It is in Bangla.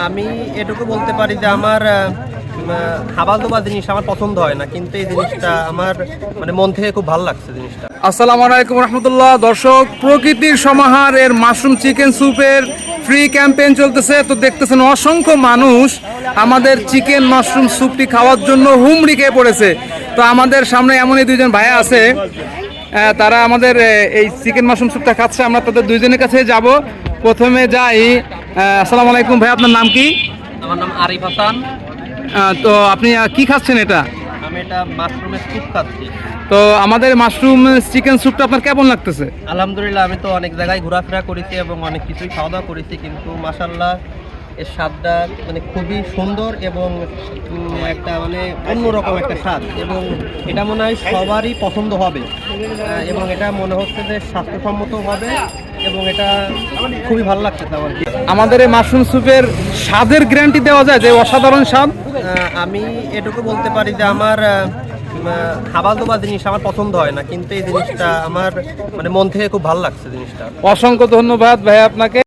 আমি এটুকু বলতে পারি যে আমার হাবালদোবা জিনিস আমার পছন্দ হয় না, কিন্তু এই জিনিসটা আমার মানে মন থেকে খুব ভালো লাগছে জিনিসটা। আসসালামু আলাইকুম রহমতুল্লাহ। দর্শক, প্রকৃতির সমাহার এর মাশরুম চিকেন স্যুপের ফ্রি ক্যাম্পেইন চলতেছে। তো দেখতেছেন অসংখ্য মানুষ আমাদের চিকেন মাশরুম স্যুপটি খাওয়ার জন্য হুমড়ি খেয়ে পড়েছে। তো আমাদের সামনে এমনই দুইজন ভাইয়া আছে, তারা আমাদের এই চিকেন মাশরুম স্যুপটা খাচ্ছে। আমরা তাদের দুইজনের কাছে যাব। প্রথমে যাই। আসসালামু আলাইকুম ভাই, আপনার নাম কি? আমার নাম আরিফ হাসান। তো আপনি কি খাচ্ছেন এটা? আমি এটা মাশরুমের স্যুপ খাচ্ছি। তো আমাদের মাশরুম চিকেন স্যুপটা আপনার কেমন লাগতেছে? আলহামদুলিল্লাহ, আমি তো অনেক জায়গায় ঘোরাফেরা করেছি এবং অনেক কিছুই খাওয়া দাওয়া করেছি, কিন্তু মাশাআল্লাহ এর স্বাদটা মানে খুবই সুন্দর এবং একটা মানে অন্যরকম একটা স্বাদ, এবং এটা মনে হয় সবারই পছন্দ হবে এবং এটা মনে হচ্ছে যে স্বাস্থ্যসম্মত হবে এবং এটা খুবই ভালো লাগছে আমার। আমাদের এই মাশরুম স্যুপের স্বাদের গ্যারান্টি দেওয়া যায় যে অসাধারণ স্বাদ? আমি এটুকু বলতে পারি যে আমার হাবালদোবা জিনিস আমার পছন্দ হয় না, কিন্তু এই জিনিসটা আমার মানে মন থেকে খুব ভালো লাগছে জিনিসটা। অসংখ্য ধন্যবাদ ভাই আপনাকে।